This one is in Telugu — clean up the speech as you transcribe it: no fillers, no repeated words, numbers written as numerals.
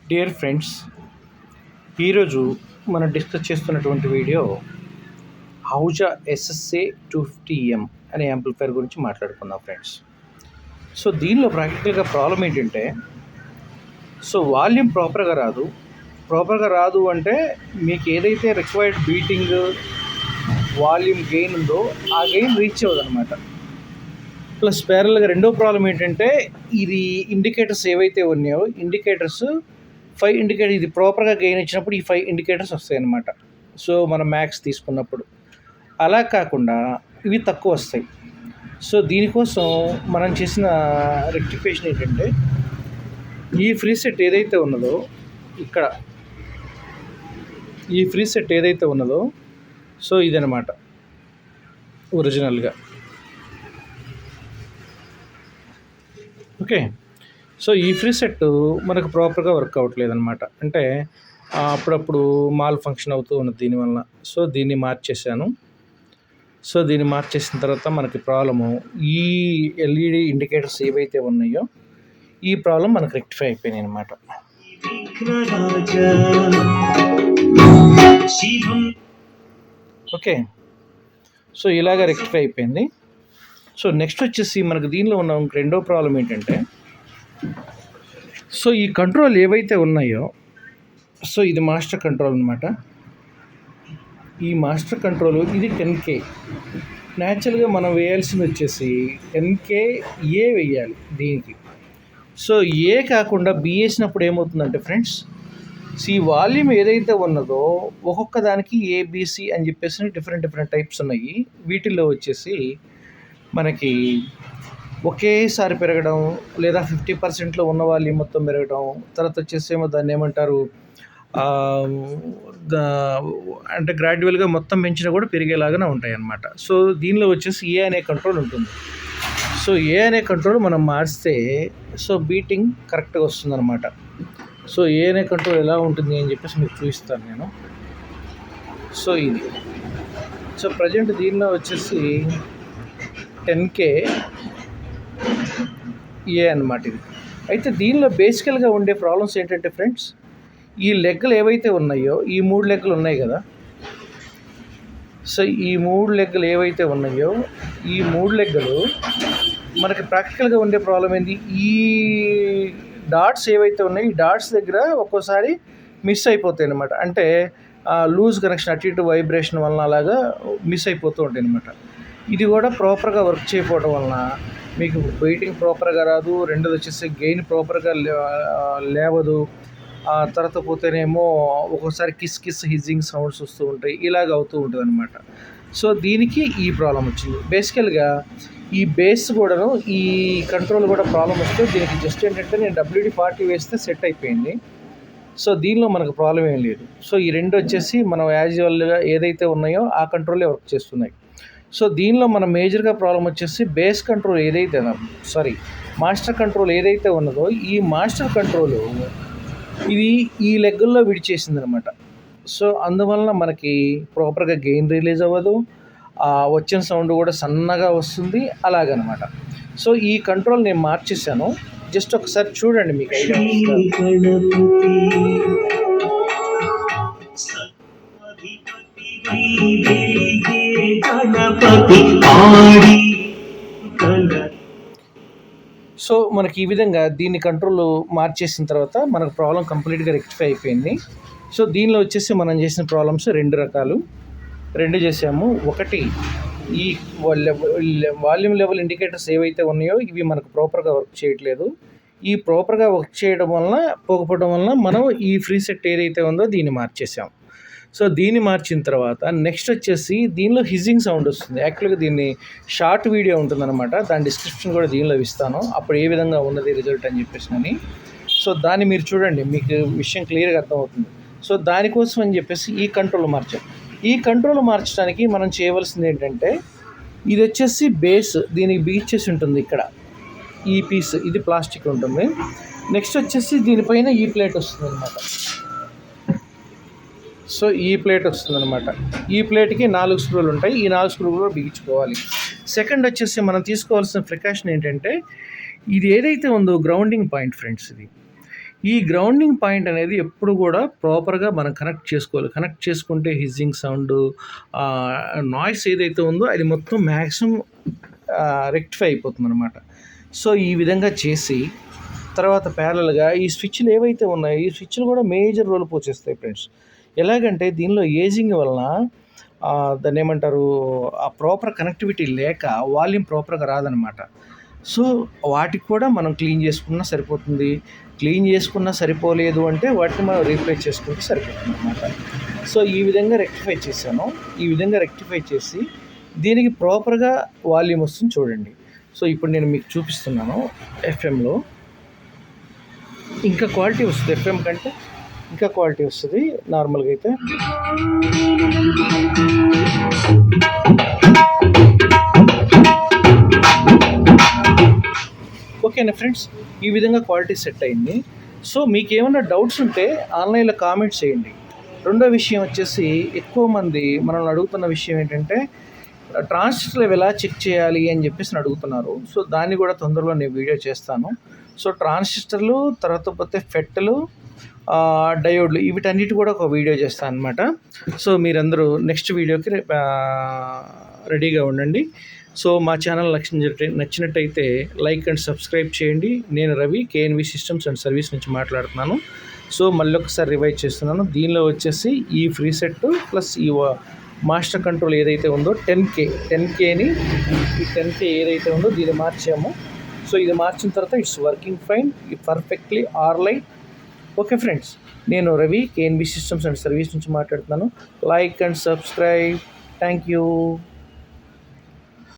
డియర్ ఫ్రెండ్స్, ఈరోజు మనం డిస్కస్ చేస్తున్నటువంటి వీడియో AHUJA SSA 250M అనే యాంప్లిఫైర్ గురించి మాట్లాడుకుందాం ఫ్రెండ్స్. సో దీనిలో ప్రాక్టికల్గా ప్రాబ్లం ఏంటంటే, వాల్యూమ్ ప్రాపర్గా రాదు అంటే మీకు ఏదైతే రిక్వైర్డ్ బీటింగ్ వాల్యూమ్ గెయిన్ ఉందో ఆ గెయిన్ రీచ్ అవ్వదు అనమాట. ప్లస్ ప్యారల్గా రెండో ప్రాబ్లం ఏంటంటే, ఇది ఇండికేటర్స్ ఏవైతే ఉన్నాయో ఇండికేటర్స్ 5 ఇండికేటర్ ఇది ప్రాపర్గా గెయిన్ ఇచ్చినప్పుడు ఈ 5 ఇండికేటర్స్ వస్తాయి అన్నమాట. సో మనం మ్యాక్స్ తీసుకున్నప్పుడు అలా కాకుండా ఇవి తక్కువ వస్తాయి. సో దీనికోసం మనం చేసిన రెక్టిఫికేషన్ ఏంటంటే, ఈ ఫ్రీ సెట్ ఏదైతే ఉన్నదో ఇక్కడ ఈ ఫ్రీ సెట్ ఏదైతే ఉన్నదో సో ఇదనమాట ఒరిజినల్గా. ఓకే, సో ఈ ఫ్రీ సెట్ మనకు ప్రాపర్గా వర్క్ అవ్వట్లేదు అనమాట. అంటే అప్పుడప్పుడు మాల్ ఫంక్షన్ అవుతూ ఉన్నది దీనివల్ల. సో దీన్ని మార్చేసాను. సో దీన్ని మార్చేసిన తర్వాత మనకి ప్రాబ్లము ఈ ఎల్ఈడి ఇండికేటర్స్ ఏవైతే ఉన్నాయో ఈ ప్రాబ్లం మనకు రెక్టిఫై అయిపోయినాయి అనమాట. ఓకే, సో ఇలాగ రెక్టిఫై అయిపోయింది. సో నెక్స్ట్ వచ్చేసి మనకు దీనిలో ఉన్న రెండో ప్రాబ్లం ఏంటంటే, సో ఈ కంట్రోల్ ఏవైతే ఉన్నాయో సో ఇది మాస్టర్ కంట్రోల్ అనమాట. ఈ మాస్టర్ కంట్రోల్ ఇది 10K. న్యాచురల్గా మనం వేయాల్సింది వచ్చేసి 10K ఏ వేయాలి దీనికి. సో ఏ కాకుండా బి వేసినప్పుడు ఏమవుతుందంటే ఫ్రెండ్స్, ఈ వాల్యూమ్ ఏదైతే ఉన్నదో ఒక్కొక్క దానికి ఏబిసి అని చెప్పేసి డిఫరెంట్ టైప్స్ ఉన్నాయి. వీటిల్లో వచ్చేసి మనకి ఒకేసారి పెరగడం లేదా 50% ఉన్న వాల్యూమ్ మొత్తం పెరగడం, తర్వాత వచ్చేసి ఏమో దాన్ని ఏమంటారు అంటే గ్రాడ్యువల్గా మొత్తం పెంచినా కూడా పెరిగేలాగానే ఉంటాయి అన్నమాట. సో దీనిలో వచ్చేసి ఏ అనే కంట్రోల్ ఉంటుంది. సో ఏ అనే కంట్రోల్ మనం మార్చితే సో బీటింగ్ కరెక్ట్గా వస్తుందన్నమాట. సో ఏ అనే కంట్రోల్ ఎలా ఉంటుంది అని చెప్పేసి మీకు చూపిస్తాను నేను. సో ఇది సో ప్రజెంట్ దీనిలో వచ్చేసి 10K ఏ అన్నమాట ఇది. అయితే దీనిలో బేసికల్గా ఉండే ప్రాబ్లమ్స్ ఏంటంటే ఫ్రెండ్స్, ఈ లెగ్గలు ఏవైతే ఉన్నాయో ఈ 3 లెగ్గలు ఉన్నాయి కదా. సో ఈ 3 లెగ్గలు ఏవైతే ఉన్నాయో ఈ 3 లెగ్గలు మనకి ప్రాక్టికల్గా ఉండే ప్రాబ్లం ఏంది, ఈ డాట్స్ ఏవైతే ఉన్నాయో ఈ డాట్స్ దగ్గర ఒక్కోసారి మిస్ అయిపోతాయి అన్నమాట. అంటే లూజ్ కనెక్షన్ అటు ఇటు వైబ్రేషన్ వలన అలాగా మిస్ అయిపోతూ ఉంటాయి అన్నమాట. ఇది కూడా ప్రాపర్గా వర్క్ చేయకపోవడం వలన మీకు వెయిటింగ్ ప్రాపర్గా రాదు. రెండోది వచ్చేసి గెయిన్ ప్రాపర్గా లేవదు. తర్వాత పోతేనేమో ఒక్కోసారి కిస్ హిజ్జింగ్ సౌండ్స్ వస్తూ ఉంటాయి. ఇలాగ అవుతూ ఉంటుంది అనమాట. సో దీనికి ఈ ప్రాబ్లం వచ్చింది. బేసికల్గా ఈ బేస్ కూడాను ఈ కంట్రోల్ కూడా ప్రాబ్లం వస్తే దీనికి జస్ట్ ఏంటంటే నేను WD-40 వేస్తే సెట్ అయిపోయింది. సో దీనిలో మనకు ప్రాబ్లం ఏం లేదు. సో ఈ రెండు వచ్చేసి మనం యాజువల్గా ఏదైతే ఉన్నాయో ఆ కంట్రోలే వర్క్ చేస్తున్నాయి. సో దీనిలో మన మేజర్గా ప్రాబ్లం వచ్చేసి బేస్ కంట్రోల్ ఏదైతే మాస్టర్ కంట్రోల్ ఏదైతే ఉన్నదో ఈ మాస్టర్ కంట్రోల్ ఇది ఈ లెగ్గల్లో విడిచేసింది అనమాట. సో అందువలన మనకి ప్రాపర్గా గెయిన్ రిలీజ్ అవ్వదు, వచ్చిన సౌండ్ కూడా సన్నగా వస్తుంది అలాగనమాట. సో ఈ కంట్రోల్ నేను మార్చేసాను. జస్ట్ ఒకసారి చూడండి మీకు ఐడియా. సో మనకి ఈ విధంగా దీన్ని కంట్రోల్ మార్చేసిన తర్వాత మనకు ప్రాబ్లం కంప్లీట్గా రెక్టిఫై అయిపోయింది. సో దీనిలో వచ్చేసి మనం చేసిన ప్రాబ్లమ్స్ 2 రకాలు చేసాము. ఒకటి ఈ వాల్యూమ్ లెవెల్ ఇండికేటర్స్ ఏవైతే ఉన్నాయో ఇవి మనకు ప్రాపర్గా వర్క్ చేయట్లేదు. ఈ ప్రాపర్గా వర్క్ చేయడం వలన పోకపోవడం వలన మనం ఈ ఫ్రీ సెట్ ఏదైతే ఉందో దీన్ని మార్చేసాం. సో దీన్ని మార్చిన తర్వాత నెక్స్ట్ వచ్చేసి దీనిలో హిజ్జింగ్ సౌండ్ వస్తుంది. యాక్చువల్గా దీన్ని షార్ట్ వీడియో ఉంటుందన్నమాట. దాని డిస్క్రిప్షన్ కూడా దీనిలో ఇస్తాను, అప్పుడు ఏ విధంగా ఉన్నది రిజల్ట్ అని చెప్పేసి. సో దాన్ని మీరు చూడండి, మీకు విషయం క్లియర్గా అర్థమవుతుంది. సో దానికోసం అని చెప్పేసి ఈ కంట్రోల్ మార్చాలి. ఈ కంట్రోల్ మార్చడానికి మనం చేయవలసింది ఏంటంటే, ఇది వచ్చేసి బేస్ దీనికి బీట్ చేసి ఉంటుంది ఇక్కడ. ఈ పీస్ ఇది ప్లాస్టిక్ ఉంటుంది. నెక్స్ట్ వచ్చేసి దీనిపైన ఈ ప్లేట్ వస్తుంది అనమాట. సో ఈ ప్లేట్ వస్తుందన్నమాట. ఈ ప్లేట్కి 4 స్క్రూలు ఉంటాయి. ఈ 4 స్క్రూలు కూడా బిగించుకోవాలి. సెకండ్ వచ్చేసి మనం తీసుకోవాల్సిన ప్రికాషన్ ఏంటంటే, ఇది ఏదైతే ఉందో గ్రౌండింగ్ పాయింట్ ఫ్రెండ్స్, ఈ గ్రౌండింగ్ పాయింట్ అనేది ఎప్పుడు కూడా ప్రాపర్గా మనం కనెక్ట్ చేసుకోవాలి. కనెక్ట్ చేసుకుంటే హిజ్జింగ్ సౌండ్, నాయిస్ ఏదైతే ఉందో అది మొత్తం మ్యాక్సిమం రెక్టిఫై అయిపోతుంది అనమాట. సో ఈ విధంగా చేసి తర్వాత ప్యారల్గా ఈ స్విచ్లు ఏవైతే ఉన్నాయో ఈ స్విచ్లు కూడా మేజర్ రోల్ పోసేస్తాయి ఫ్రెండ్స్. ఎలాగంటే దీనిలో ఏజింగ్ వలన దాన్ని ఏమంటారు, ఆ ప్రాపర్ కనెక్టివిటీ లేక వాల్యూమ్ ప్రాపర్గా రాదనమాట. సో వాటికి కూడా మనం క్లీన్ చేసుకున్నా సరిపోతుంది. క్లీన్ చేసుకున్నా సరిపోలేదు అంటే వాటిని మనం రీప్లేస్ చేసుకుంటే సరిపోతుంది అనమాట. సో ఈ విధంగా రెక్టిఫై చేశాను. ఈ విధంగా రెక్టిఫై చేసి దీనికి ప్రాపర్గా వాల్యూమ్ వస్తుంది చూడండి. సో ఇప్పుడు నేను మీకు చూపిస్తున్నాను. ఎఫ్ఎంలో ఇంకా క్వాలిటీ వస్తుంది, ఎఫ్ఎం కంటే ఇంకా క్వాలిటీ వస్తుంది నార్మల్గా అయితే. ఓకేనా ఫ్రెండ్స్, ఈ విధంగా క్వాలిటీ సెట్ అయింది. సో మీకు ఏమైనా డౌట్స్ ఉంటే ఆన్లైన్లో కామెంట్స్ చేయండి. రెండో విషయం వచ్చేసి, ఎక్కువ మంది మనల్ని అడుగుతున్న విషయం ఏంటంటే ట్రాన్సిస్టర్ లెవెల్ ఎలా చెక్ చేయాలి అని చెప్పేసి అడుగుతున్నారు. సో దాన్ని కూడా తొందరలో నేను వీడియో చేస్తాను. సో ట్రాన్సిస్టర్లు, తర్వాత పోతే ఫెట్లు, డయోడ్లు, వీటన్నిటి కూడా ఒక వీడియో చేస్తాను అనమాట. సో మీరందరూ నెక్స్ట్ వీడియోకి రెడీగా ఉండండి. సో మా ఛానల్ నచ్చినట్టయితే లైక్ అండ్ సబ్స్క్రైబ్ చేయండి. నేను Ravi, KNV systems and service నుంచి మాట్లాడుతున్నాను. సో మళ్ళీ ఒకసారి రివైజ్ చేస్తున్నాను. దీనిలో వచ్చేసి ఈ ఫ్రీ సెట్ ప్లస్ ఈ మాస్టర్ కంట్రోల్ ఏదైతే ఉందో 10Kని ఈ 10K ఏదైతే ఉందో దీన్ని మార్చాము. సో ఇది మార్చిన తర్వాత it's working fine, perfectly online. Okay friends, నేను Ravi, KNV systems and service నుంచి మాట్లాడుతున్నాను. Like and subscribe. Thank you.